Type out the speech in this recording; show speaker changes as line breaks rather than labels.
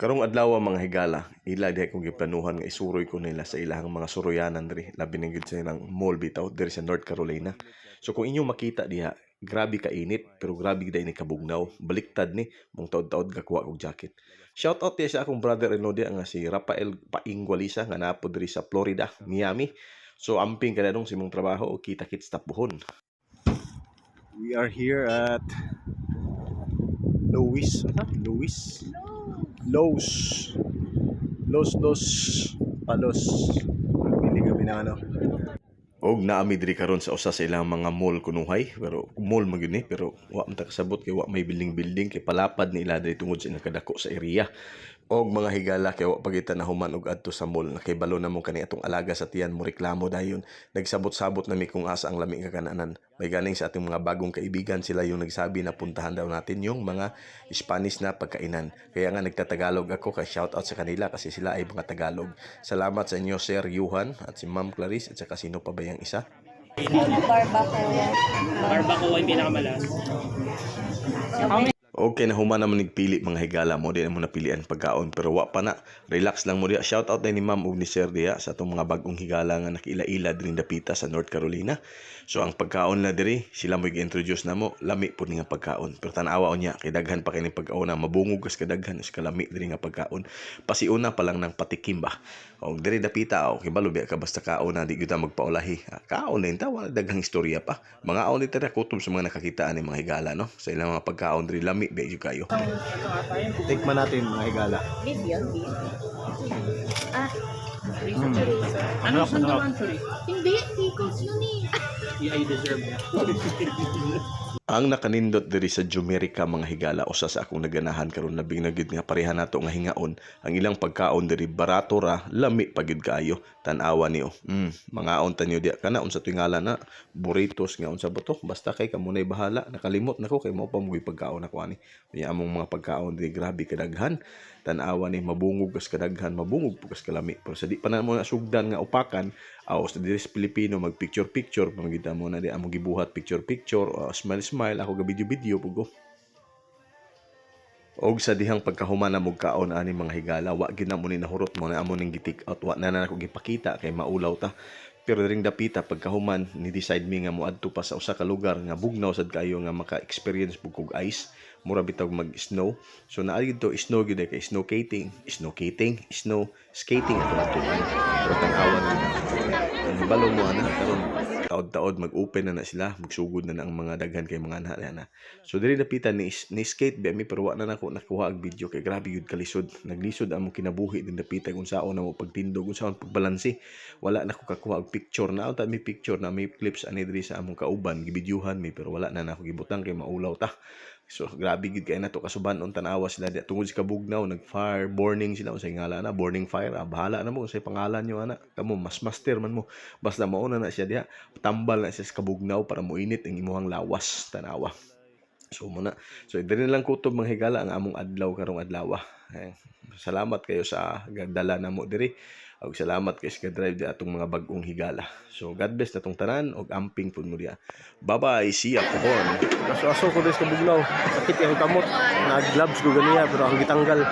Karong adlaw mga higala, ila diha kong giplanuhan nga isuroy ko nila sa ilahang mga suroyanan diri, labi na gyud sa ilang mall bitaw diri sa North Carolina. So kung inyo makita diha, grabe ka init pero grabe gid ni kabugnaw. Baliktad ni mong taod-taod gakuha og jacket. Shout out diha sa akong brother-in-law diha nga si Rafael Paingwalisa nga naa diri sa Florida, Miami. So amping kada dong simong trabaho o kita-kits tapuhon. We are here at Louis, Louis. Los Palos. Pili kami na ano. Og naami diri karon sa usa sa ilang mga mall kunuhay, pero mall man gyud ni, pero wa man ta kasabot kay wa may building kay palapad ni ila diri tungod sa nakadako sa area. Og mga higala kay wa pagitan na human og adto sa mall, nakahibalo na mo kani atong alaga sa tiyan mo reklamo dayon. Nagsabot-sabot na mi kung asa ang lami nga kananan. May galing sa ating mga bagong kaibigan, sila yung nagsabi na puntahan daw natin yung mga Spanish na pagkainan. Kaya nga nagtatagalog ako, kay shout out sa kanila kasi sila ay mga Tagalog. Salamat sa inyo Sir Yuhan at si Ma'am Clarice at saka sino pa ba yung isa?
Barbacoa.
Barbacoa yung pinakamalas.
Okay na human naman nagpili mga higala mo din mo napilian pagkaon pero wa pa na relax lang mo diha. Shout out na ni Ma'am ug ni Sir diha sa atong mga bagong higala nga nakila-ila diri dapita sa North Carolina. So ang pagkaon na diri sila mo gi-introduce namo, lami pud ni nga pagkaon. Pero tan-awa unya kay daghan pa kay ni pagkaon na mabungog kas kadaghan is kalami diri nga pagkaon. Pasiuna pa lang ng patikim ba. Og diri dapita kay balo biya ka basta kaon na di gyud ta magpaulahi. Kaon na tawa daghang istorya pa. Mga aon dito kutob sa mga nakakitaan ni mga higala no. Sa ilang mga pagkaon diri lami biya gyud kayo. Tikman natin mga higala.
Beef yun, beef.
Ano sa naman?
Hindi, pickles yun eh.
I deserve that.
Ang nakanindot diri sa Jumerica mga higala usa sa akong naganahan karon labing na gyud nga pareha nato nga hingaon. Ang ilang pagkaon diri barato ra, lami pa gyud kaayo. Tan-awa niyo. Mga on tanyo diya kana unsa tingala na burritos nga unsa ba to? Basta kay kamo nay bahala. Nakalimot nako kay mao pa mo pagkaon ako ani. Kaya among mga pagkaon diri grabe kadaghan. Tan-awa ni mabungog kas kadaghan, mabungog po kas kalami. Pero sa di pa na mo na sugdan nga upakan, sa diri sa Pilipino mag picture pamagita mo na di among gibuhat picture smile ako ga video pugo. Og sa dihang pagkahuman na mugkaon ani mga higala wa gid na mo ni nahurot mo na amo ning gitik out wa na ako gipakita kay maulaw ta. Pero ring dapita pagkahuman ni decide mi nga moadto pa sa usa ka lugar nga bugnaw sad kayo nga maka-experience pug ice, mura bitaw mag-snow. So naa gid to snow gid kay snow skating ato ato. Pero tan-awan ang hibalo mo ana karon taod-taod mag-open na sila, magsugod na ang mga daghan kay mga anak na. So diri dapitan ni skate ba mi pero wa na nako nakuha og video kay grabe gyud kalisod. Naglisod among kinabuhi din dapitan kung saon na mo pagtindog, kung saon pagbalanse. Wala na ko kakuha og picture na ta mi picture na may clips ani diri sa among kauban gibidyuhan mi pero wala na nako gibutang kay maulaw ta. So grabe gid kay nato kasuban-on tan-awa sila diya tungod sa kabugnaw nag-fire burning sila unsay ngala na burning fire bahala na mo unsay pangalan nyo ana kamo mas master man mo basta mauna na siya diya tambal na siya sa kabugnaw para moinit ang imuhang lawas tan-awa. So muna so diri na lang kutob mga higala ang among adlaw karong adlaw. Salamat kayo sa dala namo diri. Og salamat kay sa drive di atong mga bagong higala. So God bless natong tanan og amping pud mo diya. Bye-bye, see ya pohon.
Aso ko des kabugnaw. Sakit yung kamot. Nag-gloves ko ganiya pero ang gitanggal.